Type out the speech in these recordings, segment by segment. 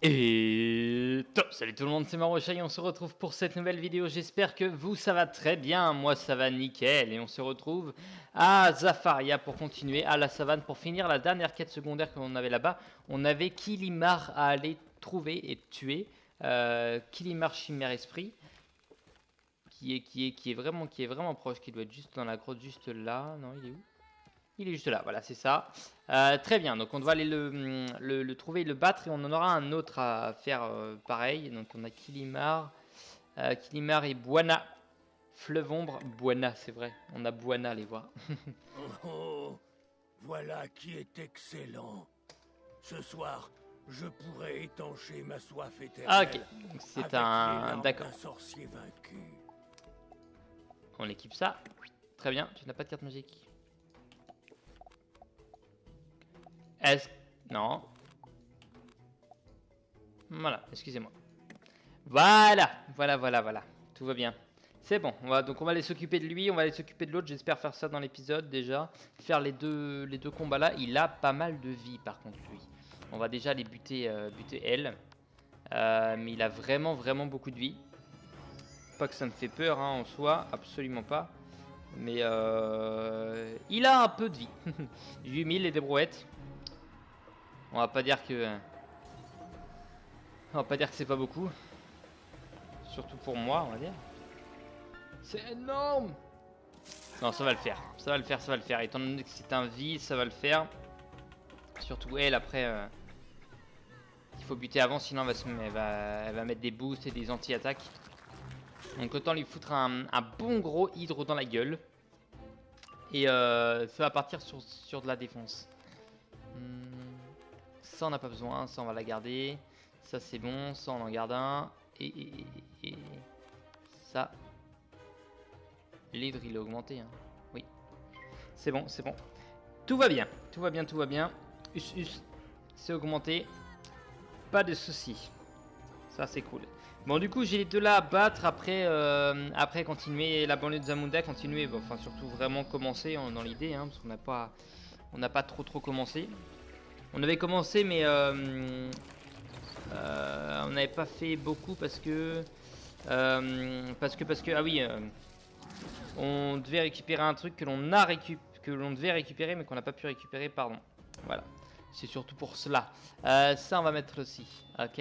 Et top, salut tout le monde, c'est Marocha et on se retrouve pour cette nouvelle vidéo. J'espère que vous ça va très bien, moi ça va nickel. Et on se retrouve à Zafaria pour continuer à la savane pour finir la dernière quête secondaire que l'on avait là-bas. On avait Kilimar à aller trouver et tuer, Kilimar Chimère Esprit, qui est vraiment proche, qui doit être juste dans la grotte juste là. Non, il est où? Il est juste là, voilà, c'est ça. Très bien, donc on doit aller le trouver et le battre, et on en aura un autre à faire pareil. Donc on a Kilimar, Kilimar et Buana. Fleuve ombre, Buana, c'est vrai. On a Buana, les voir. Oh oh, voilà qui est excellent. Ce soir, je pourrai étancher ma soif Ah ok, éternelle donc c'est avec un... les larmes D'accord. d'un sorcier vaincu. On équipe ça. Très bien, tu n'as pas de carte magique. Est-ce... Non. Voilà, excusez-moi. Voilà. Tout va bien. C'est bon, donc on va aller s'occuper de lui, on va aller s'occuper de l'autre. J'espère faire ça dans l'épisode déjà. Faire les deux combats là. Il a pas mal de vie par contre lui. On va déjà aller buter elle. Mais il a vraiment beaucoup de vie. Pas que ça me fait peur hein, en soi, absolument pas. Mais il a un peu de vie. 8000 et des brouettes. On va pas dire que... On va pas dire que c'est pas beaucoup. Surtout pour moi, on va dire. C'est énorme! Non, ça va le faire. Ça va le faire. Étant donné que c'est un vide, ça va le faire. Surtout elle, après... il faut buter avant, sinon elle va mettre des boosts et des anti-attaques. Donc autant lui foutre un bon gros hydre dans la gueule. Et ça va partir sur de la défense. Ça on n'a pas besoin, ça on va la garder. Ça c'est bon, ça on en garde un. Et ça... L'hydre il est augmenté. Hein. Oui. C'est bon. Tout va bien. C'est augmenté. Pas de soucis. Ça c'est cool. Bon du coup j'ai les deux là à battre après, après continuer la banlieue de Zamunda, continuer, bon, enfin surtout vraiment commencer dans l'idée, hein, parce qu'on n'a pas trop commencé. On avait commencé mais on n'avait pas fait beaucoup parce que ah oui, on devait récupérer un truc que l'on devait récupérer mais qu'on n'a pas pu récupérer, pardon. Voilà. C'est surtout pour cela. Ça, on va mettre aussi. Ok.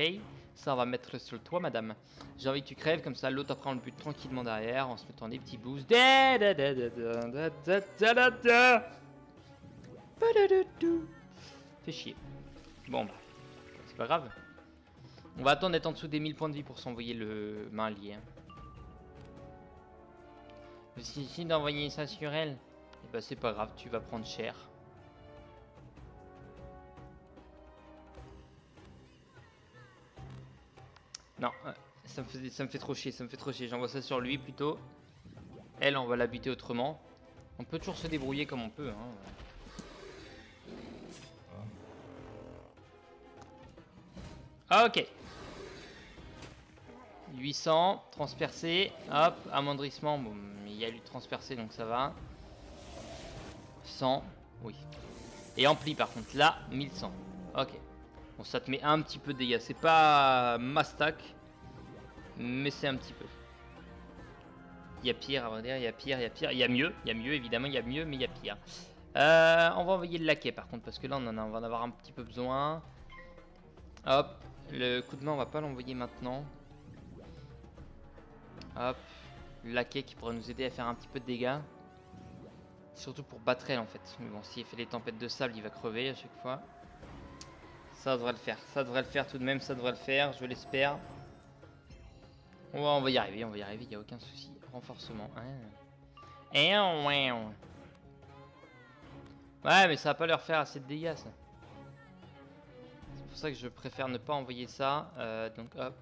Ça, on va mettre sur le toit, madame. J'ai envie que tu crèves, comme ça l'autre après on le bute tranquillement derrière en se mettant des petits boosts. Fais chier. Bon, bah, c'est pas grave. On va attendre d'être en dessous des 1000 points de vie pour s'envoyer le main lié. Hein. Je suis ici d'envoyer ça sur elle. Et bah, c'est pas grave, tu vas prendre cher. Non, ça me fait trop chier, J'envoie ça sur lui plutôt. Elle, on va la buter autrement. On peut toujours se débrouiller comme on peut. Hein. Ok. 800, transpercé. Hop, amoindrissement. Bon, il y a eu transpercé donc ça va. 100, oui. Et ampli par contre, là, 1100. Ok. Bon, ça te met un petit peu de dégâts. C'est pas ma stack, mais c'est un petit peu. Il y a pire, à vrai dire, il y a pire. Il y a mieux, évidemment, il y a mieux, mais il y a pire. On va envoyer le laquais par contre, parce que là, on va en avoir un petit peu besoin. Hop, le coup de main, on va pas l'envoyer maintenant. Hop, le laquais qui pourrait nous aider à faire un petit peu de dégâts. Surtout pour Battrel en fait. Mais bon, s'il fait des tempêtes de sable, il va crever à chaque fois. Ça devrait le faire. Tout de même, ça devrait le faire, je l'espère. On va y arriver, il n'y a aucun souci. Renforcement. Ouais, mais ça va pas leur faire assez de dégâts ça. C'est pour ça que je préfère ne pas envoyer ça. Donc hop.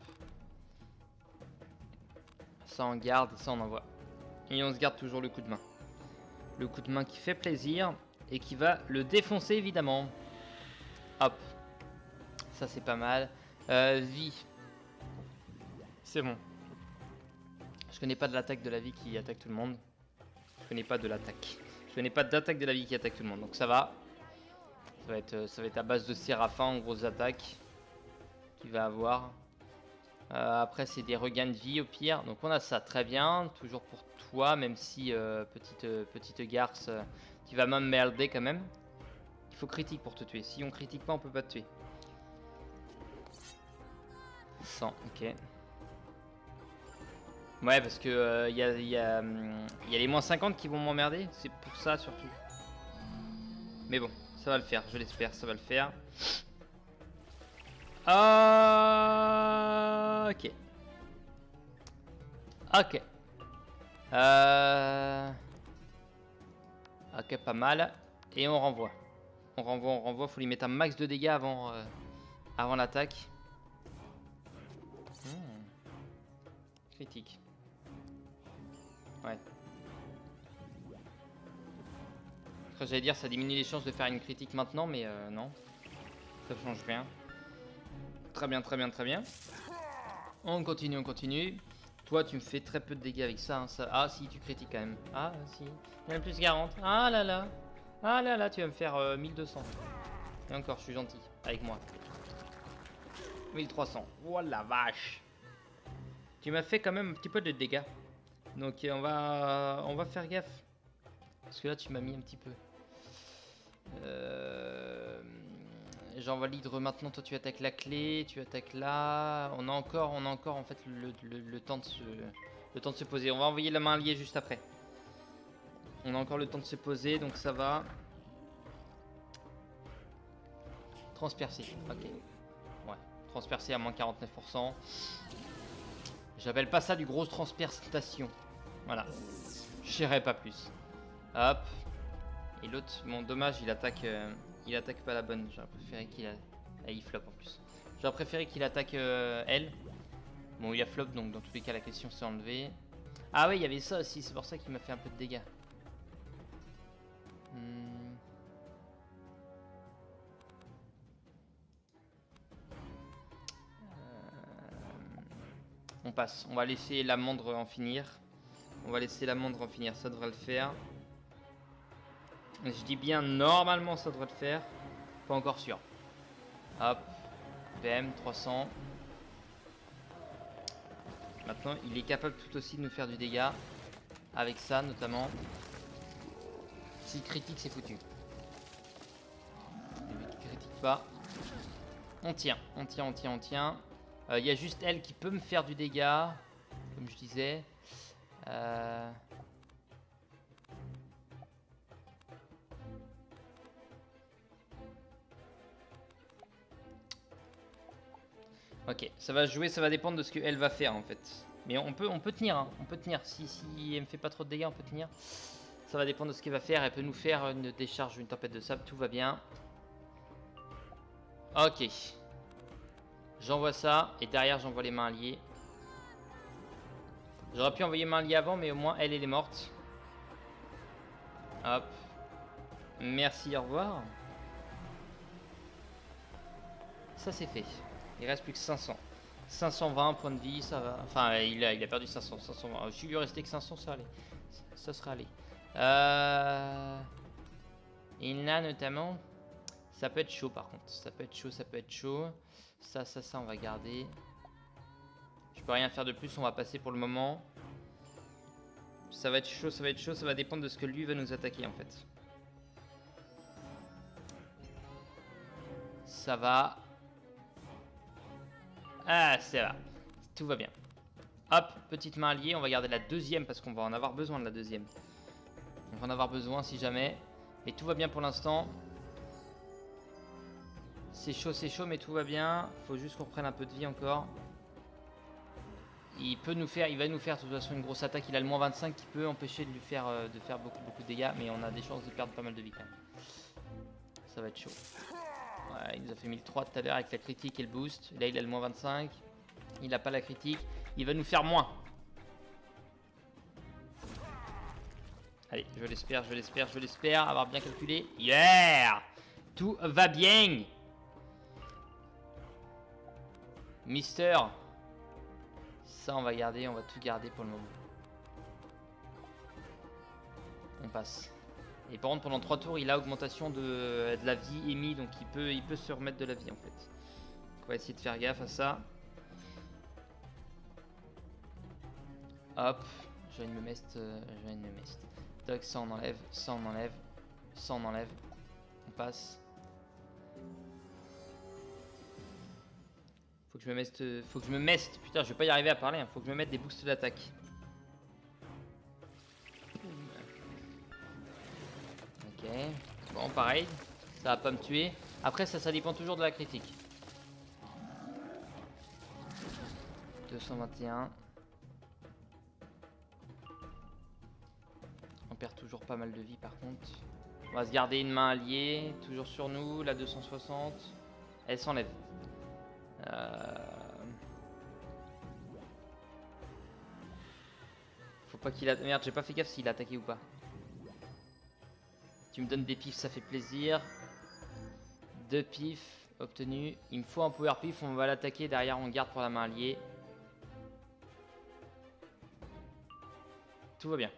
Ça on garde et ça on envoie. Et on se garde toujours le coup de main. Le coup de main qui fait plaisir et qui va le défoncer évidemment. Hop. Ça c'est pas mal. Vie. C'est bon. Je connais pas de l'attaque de la vie qui attaque tout le monde. Je connais pas de l'attaque. Je connais pas d'attaque de la vie qui attaque tout le monde. Donc ça va. Ça va être à base de Séraphin en grosse attaque. qu'il va avoir. Après c'est des regains de vie au pire. Donc on a ça, très bien. Toujours pour toi, même si petite garce, tu vas m'emmerder quand même. Il faut critique pour te tuer. Si on critique pas, on peut pas te tuer. 100, ok. Ouais, parce que y a les moins 50 qui vont m'emmerder. C'est pour ça surtout. Mais bon, ça va le faire, je l'espère, ça va le faire. Ok. Ok. Ok, pas mal. Et on renvoie. On renvoie. Faut lui mettre un max de dégâts avant l'attaque. Critique. Ouais. J'allais dire ça diminue les chances de faire une critique maintenant, mais non. Ça change rien. Très bien, très bien, très bien. On continue, on continue. Toi, tu me fais très peu de dégâts avec ça, hein, ça. Ah, si, tu critiques quand même. Ah, si. Il y en a plus 40. Ah là là. Ah là là, tu vas me faire 1200. Et encore, je suis gentil avec moi. 1300. Oh la vache. Tu m'as fait quand même un petit peu de dégâts. Donc on va faire gaffe. Parce que là, tu m'as mis un petit peu. J'envoie l'hydre maintenant. Toi, tu attaques la clé. Tu attaques là. On a encore en fait le temps de se poser. On va envoyer la main alliée juste après. On a encore le temps de se poser, donc ça va. Transpercer, ok. Ouais, transpercer à moins 49%. J'appelle pas ça du gros transpertation. Voilà. Je dirais pas plus. Hop. Et l'autre, bon dommage, il attaque pas la bonne. J'aurais préféré qu'il il flop en plus. J'aurais préféré qu'il attaque elle. Bon, il a flop, donc dans tous les cas, la question s'est enlevée. Ah oui, il y avait ça aussi, c'est pour ça qu'il m'a fait un peu de dégâts. On passe, on va laisser l'amande en finir. Ça devrait le faire. Je dis bien normalement ça devrait le faire. Pas encore sûr. Hop. PM 300. Maintenant il est capable tout aussi de nous faire du dégât. Avec ça notamment. S'il critique c'est foutu. Lui qui critique pas. On tient. Il y a juste elle qui peut me faire du dégât. Comme je disais. Ok, ça va jouer, ça va dépendre de ce qu'elle va faire en fait. Mais on peut tenir, hein. On peut tenir. Si elle me fait pas trop de dégâts, on peut tenir. Ça va dépendre de ce qu'elle va faire. Elle peut nous faire une décharge, une tempête de sable, tout va bien. Ok. J'envoie ça, et derrière j'envoie les mains alliées. J'aurais pu envoyer main alliée avant, mais au moins elle est morte. Hop. Merci, au revoir. Ça c'est fait. Il reste plus que 500. 520 points de vie, ça va. Enfin, il a perdu 500. 520. Si il lui restait que 500, ça allait. Ça serait allé. Et là, notamment, ça peut être chaud par contre. Ça peut être chaud. Ça, on va garder. Je peux rien faire de plus, on va passer pour le moment. Ça va être chaud, ça va dépendre de ce que lui va nous attaquer en fait. Ça va. Ah, ça va. Tout va bien. Hop, petite main alliée. On va garder la deuxième parce qu'on va en avoir besoin de la deuxième. On va en avoir besoin si jamais. Mais tout va bien pour l'instant. C'est chaud, mais tout va bien. Faut juste qu'on reprenne un peu de vie encore. Il va nous faire de toute façon une grosse attaque. Il a le moins 25 qui peut empêcher de lui faire, beaucoup de dégâts. Mais on a des chances de perdre pas mal de vie quand même. Ça va être chaud. Ouais, il nous a fait 1003 tout à l'heure avec la critique et le boost. Là, il a le moins 25. Il n'a pas la critique. Il va nous faire moins. Allez, je l'espère. Avoir bien calculé. Yeah! Tout va bien. Mister. Ça, on va garder. On va tout garder pour le moment. On passe. Et par contre, pendant 3 tours, il a augmentation de la vie émise. Donc, il peut se remettre de la vie, en fait. on va essayer de faire gaffe à ça. Hop, je viens de me mettre. Toc, ça on enlève, ça on enlève, ça on enlève. On passe. Faut que je me mette. Putain, je vais pas y arriver à parler. Hein. Faut que je me mette des boosts d'attaque. Ok. Bon, pareil. Ça va pas me tuer. Après, ça dépend toujours de la critique. 221. On perd toujours pas mal de vie par contre. On va se garder une main alliée. Toujours sur nous. La 260. Elle s'enlève. Faut pas qu'il a... Merde, j'ai pas fait gaffe s'il a attaqué ou pas. Tu me donnes des pifs, ça fait plaisir. 2 pifs obtenus. Il me faut un power pif, on va l'attaquer. Derrière, on garde pour la main alliée. Tout va bien.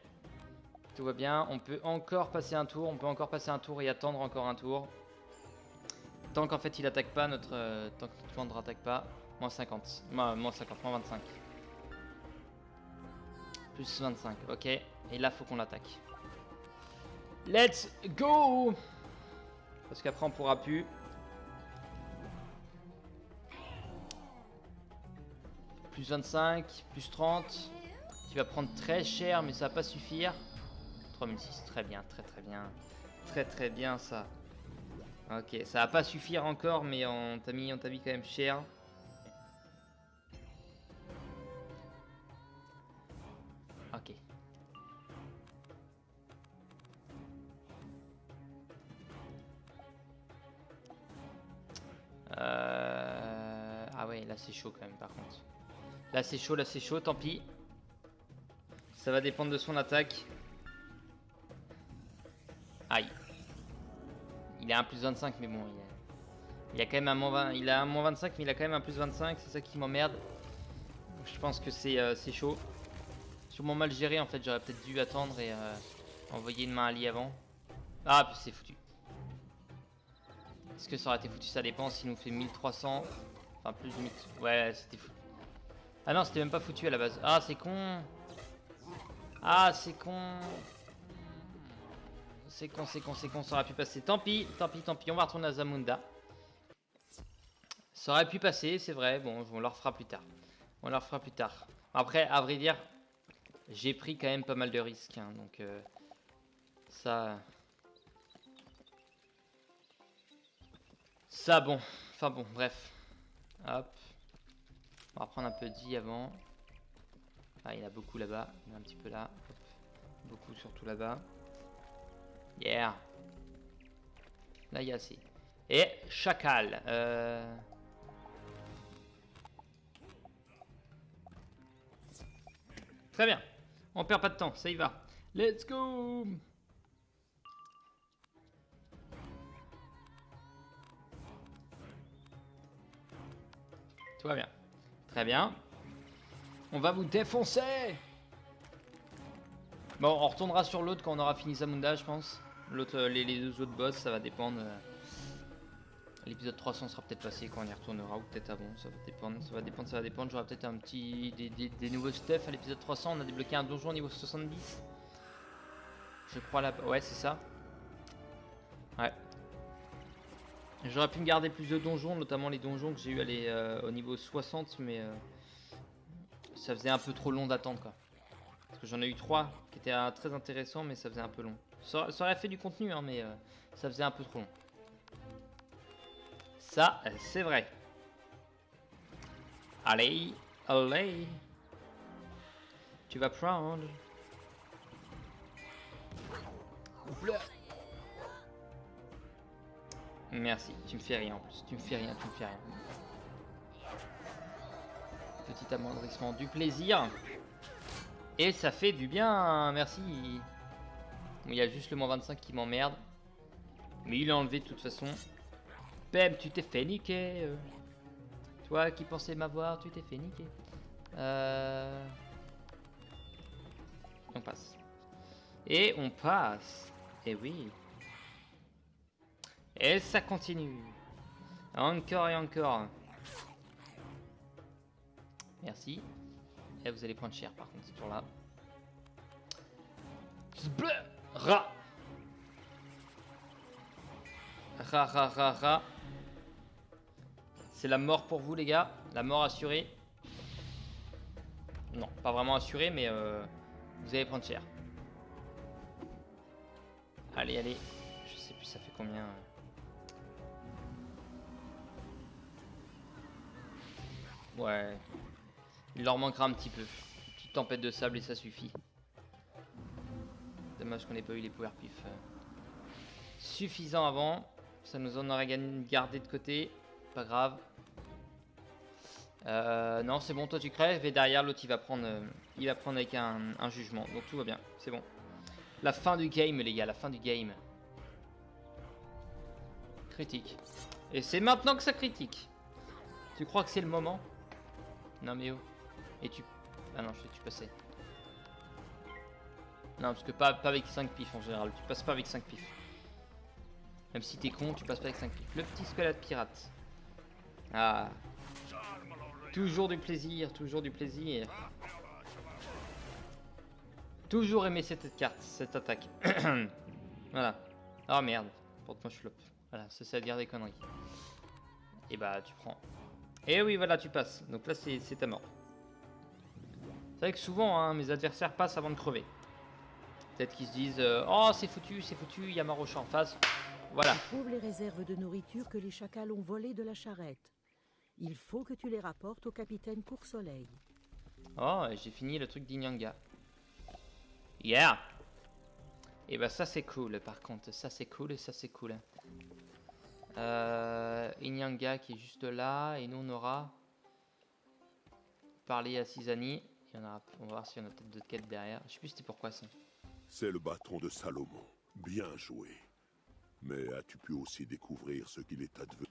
Tout va bien. On peut encore passer un tour. On peut encore passer un tour et attendre encore un tour. Tant qu'en fait il attaque pas, tant que notre vendeur attaque pas. Moins 50. Moins 50, moins 25. Plus 25, ok. Et là, faut qu'on l'attaque. Let's go! Parce qu'après, on pourra plus. Plus 25, plus 30. Qui va prendre très cher, mais ça va pas suffire. 3006, très bien, très bien. Très bien, ça. Ok, ça va pas suffire encore, mais on t'a mis quand même cher. Ok. Ah ouais, là c'est chaud quand même par contre. Là c'est chaud, tant pis. Ça va dépendre de son attaque. Aïe. Il a un plus 25 mais bon, il a quand même un moins 20, il a un moins 25 mais il a quand même un plus 25, c'est ça qui m'emmerde. Je pense que c'est chaud. Sûrement mal géré en fait, j'aurais peut-être dû attendre et envoyer une main alliée avant. Ah, puis c'est foutu. Est-ce que ça aurait été foutu? Ça dépend. S'il nous fait 1300. Enfin, plus de 1000. Ouais, c'était foutu. Ah non, c'était même pas foutu à la base. Ah, c'est con. Ah, c'est con. C'est con. Ça aurait pu passer. Tant pis. On va retourner à Zamunda. Ça aurait pu passer, c'est vrai. Bon, on leur fera plus tard. Après, à vrai dire, j'ai pris quand même pas mal de risques. Hein, donc, ça... Ça, bon. Enfin bon, bref. Hop. On va prendre un peu de vie avant. Ah, il y en a beaucoup là-bas. Il y en a un petit peu là. Hop. Beaucoup surtout là-bas. Yeah. Là, il y a assez. Et chacal. Très bien. On perd pas de temps. Ça y va. Let's go. Tout va bien. Très bien. On va vous défoncer. Bon, on retournera sur l'autre quand on aura fini Zamunda, je pense. L'autre, les deux autres boss, ça va dépendre. L'épisode 300 sera peut-être passé quand on y retournera, ou peut-être avant. Ça va dépendre. J'aurai peut-être un petit des nouveaux stuff à l'épisode 300. On a débloqué un donjon niveau 70. Je crois là. Ouais, c'est ça. Ouais. J'aurais pu me garder plus de donjons, notamment les donjons que j'ai eu au niveau 60, mais ça faisait un peu trop long d'attendre quoi. Parce que j'en ai eu 3 qui étaient très intéressants, mais ça faisait un peu long. Ça aurait fait du contenu, hein, mais ça faisait un peu trop long. Ça, c'est vrai. Allez. Tu vas prendre. Oula. Merci, tu me fais rien en plus. Tu me fais rien. Petit amoindrissement du plaisir. Et ça fait du bien, merci. Bon, il y a juste le moins 25 qui m'emmerde. Mais il est enlevé de toute façon. Bam, tu t'es fait niquer. Toi qui pensais m'avoir, tu t'es fait niquer. On passe. Et on passe. Et oui. Et ça continue. Encore et encore. Merci. Et vous allez prendre cher par contre ce tour-là. Ra. Ra. C'est la mort pour vous les gars. La mort assurée. Non, pas vraiment assurée, mais vous allez prendre cher. Allez. Je sais plus ça fait combien. Ouais. Il leur manquera un petit peu. Une petite tempête de sable et ça suffit. Dommage qu'on n'ait pas eu les power pif suffisants avant. Ça nous en aurait gardé de côté. Pas grave. Non, c'est bon, toi tu crèves. Et derrière, l'autre il va prendre avec un jugement. Donc tout va bien, c'est bon. La fin du game, les gars, la fin du game. Critique. Et c'est maintenant que ça critique. Tu crois que c'est le moment? Non, mais oh. Et tu. Ah non, tu passais. Non, parce que pas avec 5 pifs en général. Tu passes pas avec 5 pifs. Même si t'es con, tu passes pas avec 5 pifs. Le petit squelette pirate. Ah. Toujours du plaisir, toujours du plaisir. Toujours aimé cette carte, cette attaque. Voilà. Oh merde, porte-moi je floppe. Voilà, ça à dire des conneries. Et bah tu prends. Et oui, voilà, tu passes. Donc là, c'est ta mort. C'est vrai que souvent, hein, mes adversaires passent avant de crever. Peut-être qu'ils se disent oh, c'est foutu, il y a Marocha en face. Voilà. Tu trouves les réserves de nourriture que les chacals ont volées de la charrette. Il faut que tu les rapportes au capitaine Court-Soleil. Oh, j'ai fini le truc d'Inyanga. Yeah. Et bah ça c'est cool par contre, ça c'est cool et ça c'est cool. Inyanga qui est juste là et nous on aura parlé à Sizani. On va voir si on a peut-être d'autres quêtes derrière. Je sais plus c'était pourquoi ça. C'est le bâton de Salomon. Bien joué. Mais as-tu pu aussi découvrir ce qu'il est advenu?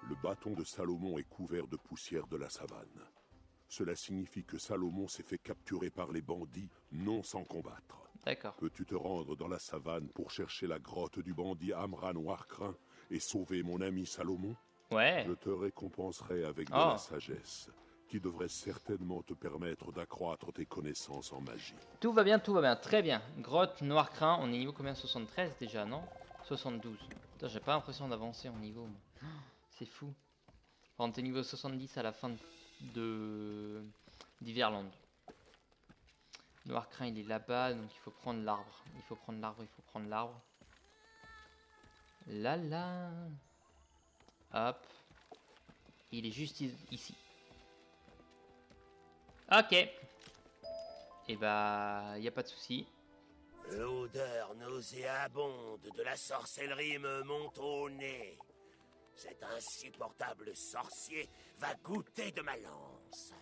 Le bâton de Salomon est couvert de poussière de la savane. Cela signifie que Salomon s'est fait capturer par les bandits, non sans combattre. D'accord. Peux-tu te rendre dans la savane pour chercher la grotte du bandit Amran Noircrin et sauver mon ami Salomon? Ouais. Je te récompenserai avec de la sagesse, qui devrait certainement te permettre d'accroître tes connaissances en magie. Tout va bien, très bien. Grotte Noircrin, on est niveau combien? 73 déjà, non? 72. Putain, j'ai pas l'impression d'avancer en niveau. C'est fou. Par contre, t'es niveau 70 à la fin d'Iverland. Noircrin, il est là-bas, donc il faut prendre l'arbre. Il faut prendre l'arbre. Là. Hop. Il est juste ici. Ok. Et bah, y a pas de souci. L'odeur nauséabonde de la sorcellerie me monte au nez. Cet insupportable sorcier va goûter de ma lance.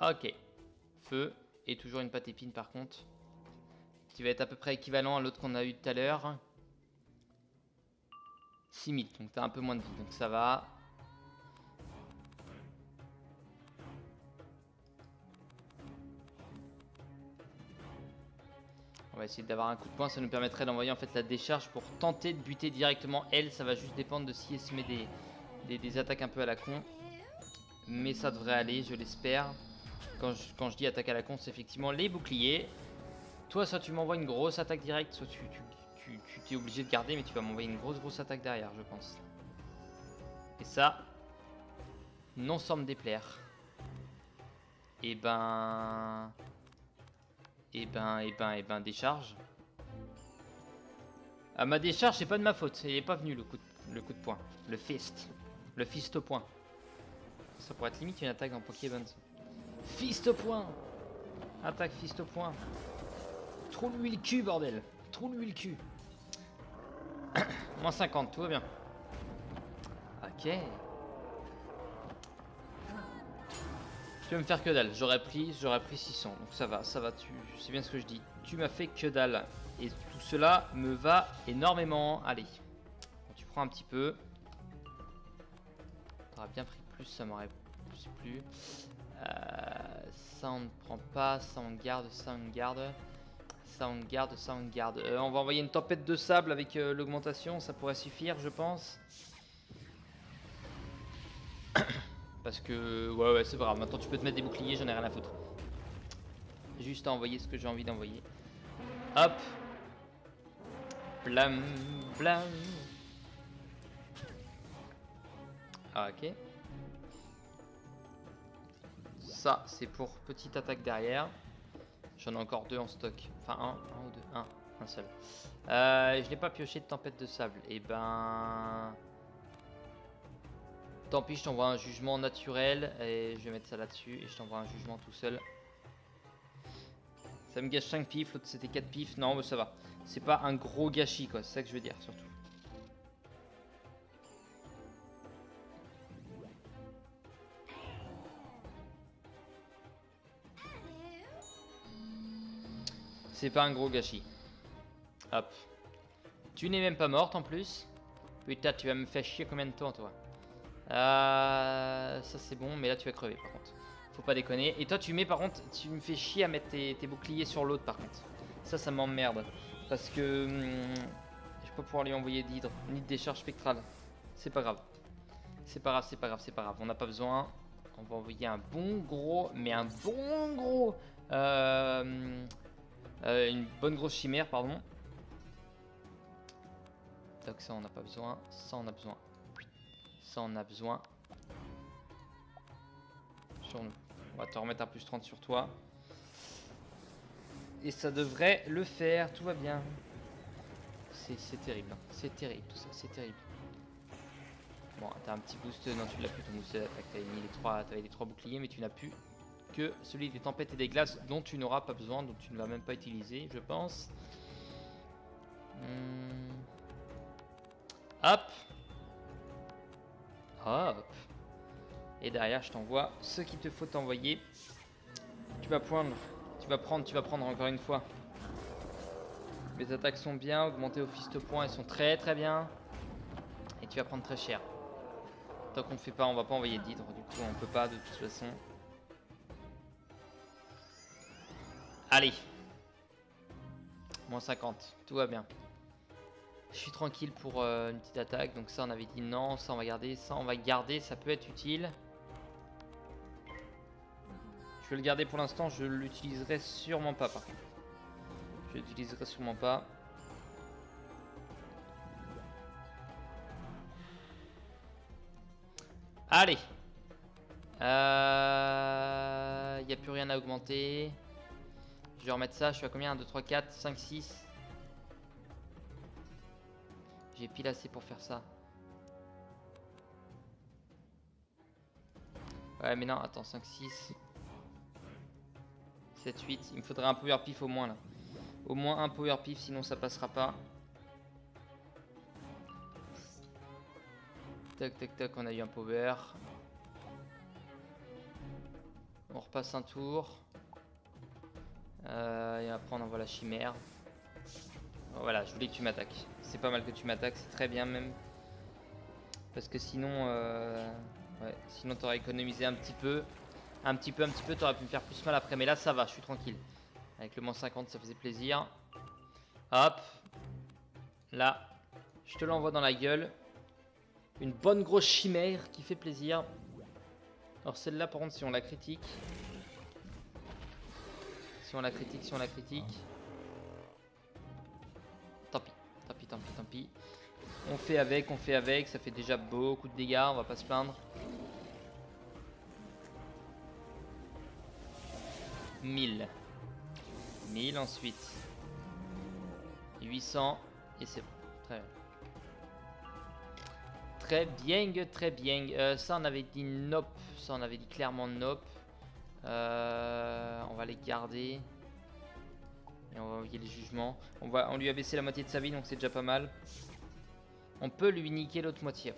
Ok. Feu. Et toujours une pâte épine par contre. Qui va être à peu près équivalent à l'autre qu'on a eu tout à l'heure. 6000. Donc t'as un peu moins de vie. Donc ça va. On va essayer d'avoir un coup de poing. Ça nous permettrait d'envoyer en fait la décharge pour tenter de buter directement elle. Ça va juste dépendre de si elle se met des attaques un peu à la con. Mais ça devrait aller, je l'espère. Quand je dis attaque à la con, c'est effectivement les boucliers. Toi, soit tu m'envoies une grosse attaque directe, soit tu t'es obligé de garder, mais tu vas m'envoyer une grosse attaque derrière, je pense. Et ça, non sans me déplaire. Et ben, décharge. Ah, ma décharge, c'est pas de ma faute. Il est pas venu le coup de poing. Le fist au point. Ça pourrait être limite une attaque dans Pokémon. Fist au point. Attaque fist au point. Trouve-lui le cul, bordel. Trouve-lui le cul. Moins 50, tout va bien. Ok. Tu vas me faire que dalle. J'aurais pris 600. Donc ça va, je sais bien ce que je dis. Tu m'as fait que dalle. Et tout cela me va énormément. Allez. Bon, tu prends un petit peu. T'aurais bien pris plus, ça m'aurait... Je sais plus. Ça on ne prend pas. Ça on garde, ça on garde. Ça on garde, ça on garde. On va envoyer une tempête de sable avec l'augmentation. Ça pourrait suffire, je pense. Parce que, ouais, c'est pas grave. Maintenant, tu peux te mettre des boucliers, j'en ai rien à foutre. Juste à envoyer ce que j'ai envie d'envoyer. Hop. Blam, blam. Ah, ok. Ça, c'est pour petite attaque derrière. J'en ai encore 2 en stock. Enfin, un ou deux. Un seul. Je n'ai pas pioché de tempête de sable. Et ben... Tant pis, je t'envoie un jugement naturel. Et je vais mettre ça là-dessus. Et je t'envoie un jugement tout seul. Ça me gâche 5 pifs. L'autre, c'était 4 pifs. Non, mais ça va. C'est pas un gros gâchis, quoi. C'est ça que je veux dire, surtout. C'est pas un gros gâchis. Hop. Tu n'es même pas morte en plus. Putain, tu vas me faire chier combien de temps, toi? Ça c'est bon, mais là tu vas crever par contre. Faut pas déconner. Et toi tu mets par contre, tu me fais chier à mettre tes boucliers sur l'autre par contre. Ça m'emmerde. Parce que je vais pas pouvoir lui envoyer d'hydre, ni de décharge spectrale. C'est pas grave. C'est pas grave, c'est pas grave, c'est pas grave. On n'a pas besoin. On va envoyer un bon gros, mais un bon gros... une bonne grosse chimère, pardon. Donc ça on n'a pas besoin. Ça on a besoin. Ça on a besoin. Sur nous. On va te remettre un plus 30 sur toi. Et ça devrait le faire. Tout va bien. C'est terrible. Hein. C'est terrible tout ça. C'est terrible. Bon, t'as un petit boost. Non, tu l'as plus ton boost d'attaque. T'avais les 3 boucliers, mais tu n'as plus que celui des tempêtes et des glaces dont tu n'auras pas besoin, dont tu ne vas même pas utiliser, je pense. Hop. Hop. Et derrière, je t'envoie ce qu'il te faut t'envoyer. Tu vas prendre encore une fois. Mes attaques sont bien, augmentées au fist point, elles sont très très bien. Et tu vas prendre très cher. Tant qu'on ne fait pas, on va pas envoyer d'hydre, du coup on peut pas de toute façon. Allez. Moins 50, tout va bien. Je suis tranquille pour une petite attaque, donc ça on avait dit non, ça on va garder, ça peut être utile. Je vais le garder pour l'instant, je l'utiliserai sûrement pas par contre. Je l'utiliserai sûrement pas. Allez. Il n'y a plus rien à augmenter. Je vais remettre ça, je suis à combien? 1, 2, 3, 4, 5, 6. J'ai pile assez pour faire ça. Ouais mais non, attends, 5, 6. 7, 8. Il me faudrait un power pif au moins là. Au moins un power pif, sinon ça passera pas. Tac tac tac, on a eu un power. On repasse un tour. Et après on envoie la chimère. Voilà, je voulais que tu m'attaques. C'est pas mal que tu m'attaques, c'est très bien même. Parce que sinon, ouais, sinon t'aurais économisé un petit peu. Un petit peu, t'aurais pu me faire plus mal après. Mais là ça va, je suis tranquille. Avec le moins 50, ça faisait plaisir. Hop. Là, je te l'envoie dans la gueule. Une bonne grosse chimère qui fait plaisir. Alors celle-là par contre, si on la critique. Si on la critique. Tant pis. On fait avec, ça fait déjà beaucoup de dégâts, on va pas se plaindre. 1000 ensuite. 800 et c'est bon. Très bien. Ça on avait dit nope, ça on avait dit clairement nope. On va les garder. Et on va envoyer les jugements. On lui a baissé la moitié de sa vie, donc c'est déjà pas mal. On peut lui niquer l'autre moitié.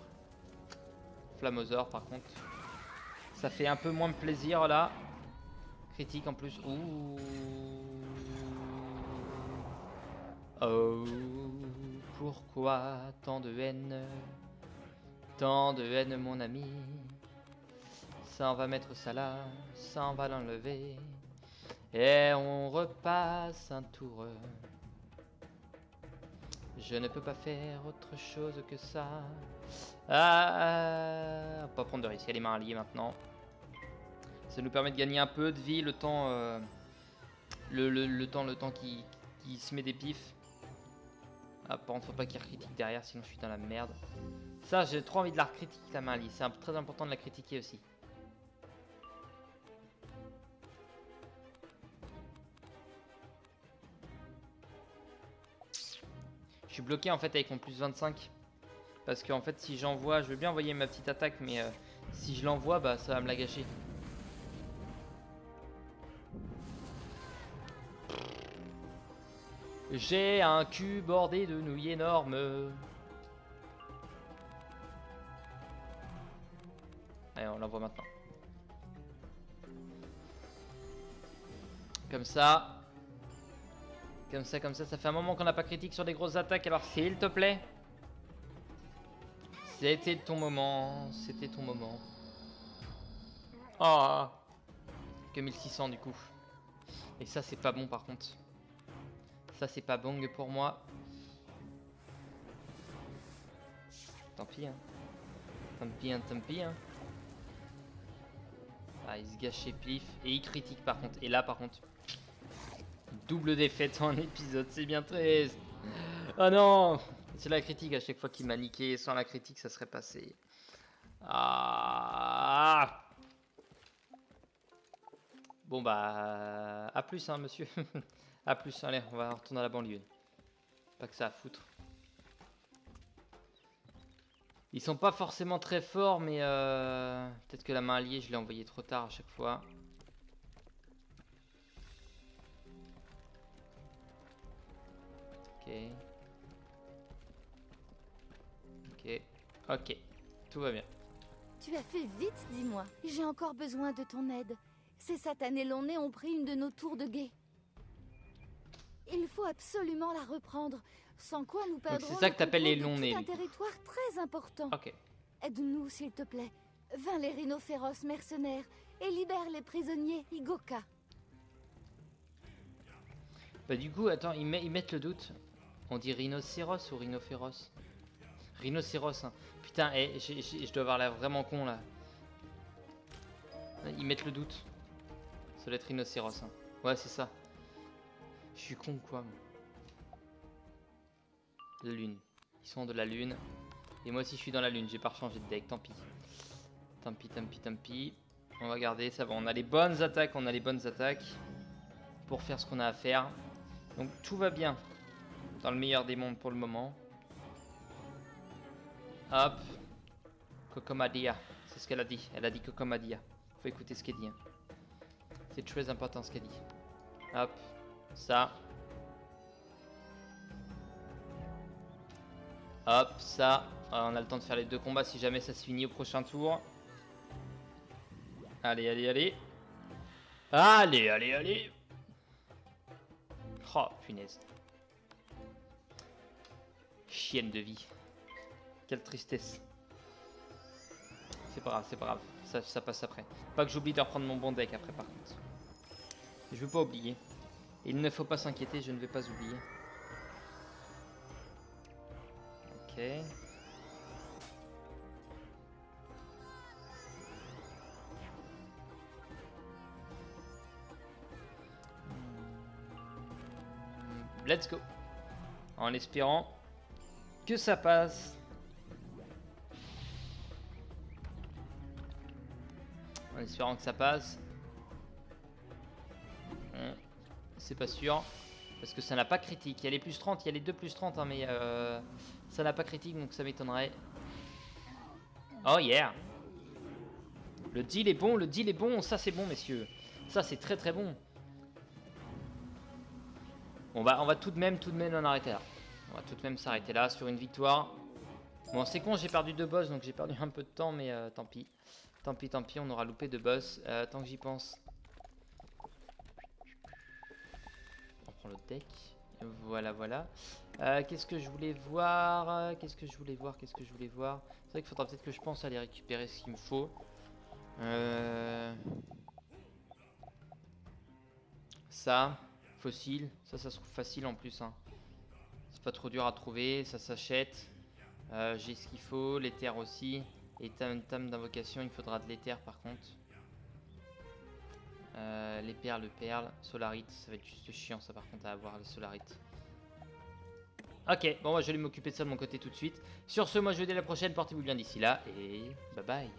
Flammosaure par contre. Ça fait un peu moins de plaisir là. Critique en plus. Ouh. Oh. Pourquoi tant de haine? Tant de haine mon ami. Ça on va mettre ça là. Ça on va l'enlever. Et on repasse un tour. Je ne peux pas faire autre chose que ça. Ah, on va pas prendre de risque. Il y a les mains alliées maintenant. Ça nous permet de gagner un peu de vie le temps, le temps qui se met des pifs. Ah, par contre, faut pas qu'il critique derrière, sinon je suis dans la merde. Ça, j'ai trop envie de la critiquer, la main alliée. C'est très important de la critiquer aussi. Je suis bloqué en fait avec mon plus 25. Parce qu'en fait, si j'envoie, je veux bien envoyer ma petite attaque, mais si je l'envoie, bah ça va me la gâcher. J'ai un cul bordé de nouilles énormes. Allez, on l'envoie maintenant. Comme ça. Comme ça fait un moment qu'on n'a pas critique sur des grosses attaques, alors s'il te plaît. C'était ton moment, c'était ton moment. Oh, que 1600 du coup. Et ça c'est pas bon par contre. Ça c'est pas bon pour moi. Tant pis hein. Tant pis hein, tant pis hein. Ah il se gâche chez Plif. Et il critique par contre. Et là par contre. Double défaite en épisode, c'est bien triste. Oh non. C'est la critique à chaque fois qu'il m'a niqué. Sans la critique ça serait passé. Ah. Bon bah à plus hein monsieur. À plus, allez on va retourner à la banlieue. Pas que ça à foutre. Ils sont pas forcément très forts mais peut-être que la main alliée je l'ai envoyé trop tard à chaque fois. Ok. Ok. Ok. Tout va bien. Tu as fait vite, dis-moi. J'ai encore besoin de ton aide. Ces satanés longs-nez ont pris une de nos tours de guet. Il faut absolument la reprendre, sans quoi nous perdrons c'est ça que t'appelles les le contrôle de longs-nez, tout un lui. territoire très important. Ok. Aide-nous, s'il te plaît. Vains les rhinocéros mercenaires et libère les prisonniers Igoka. Bah du coup, attends, ils mettent le doute. On dit rhinocéros ou rhinophéros? Rhinocéros, hein. Putain, je dois avoir l'air vraiment con là. Ils mettent le doute. Ça doit être rhinocéros, hein. Ouais, c'est ça. Je suis con quoi. La lune. Ils sont de la lune. Et moi aussi je suis dans la lune, j'ai pas rechangé de deck, tant pis. Tant pis, tant pis, tant pis. On va garder, ça va, on a les bonnes attaques, pour faire ce qu'on a à faire. Donc tout va bien. Dans le meilleur des mondes pour le moment. Hop. Kokomadia. C'est ce qu'elle a dit. Elle a dit Kokomadia. Faut écouter ce qu'elle dit. Hein. C'est très important ce qu'elle dit. Hop. Ça. Hop, ça. On a le temps de faire les deux combats si jamais ça se finit au prochain tour. Allez, allez, allez. Allez, allez, allez. Oh, punaise. Chienne de vie. Quelle tristesse. C'est pas grave, c'est pas grave. Ça passe après. Pas que j'oublie de reprendre mon bon deck après par contre. Je veux pas oublier. Il ne faut pas s'inquiéter, je ne vais pas oublier. Ok. Let's go. En espérant que ça passe. En espérant que ça passe. C'est pas sûr. Parce que ça n'a pas critique. Il y a les plus 30, il y a les 2 plus 30, hein, mais ça n'a pas critique, donc ça m'étonnerait. Oh yeah. Le deal est bon, le deal est bon. Ça c'est bon, messieurs. Ça c'est très très bon. On va tout de même en arrêter là. On va tout de même s'arrêter là sur une victoire. Bon, c'est con, j'ai perdu 2 boss, donc j'ai perdu un peu de temps, mais tant pis. Tant pis, tant pis, on aura loupé 2 boss. Tant que j'y pense. On prend l'autre deck. Voilà, voilà. Qu'est-ce que je voulais voir? Qu'est-ce que je voulais voir? C'est vrai qu'il faudra peut-être que je pense à aller récupérer ce qu'il me faut. Ça, fossile. Ça se trouve facile en plus. Hein. C'est pas trop dur à trouver, ça s'achète. J'ai ce qu'il faut, l'éther aussi. Et tam d'invocation, il faudra de l'éther par contre. Les perles, solarite, ça va être juste chiant ça par contre à avoir les solarites. Ok, bon moi je vais m'occuper de ça de mon côté tout de suite. Sur ce, moi je vous dis à la prochaine, portez-vous bien d'ici là et bye bye.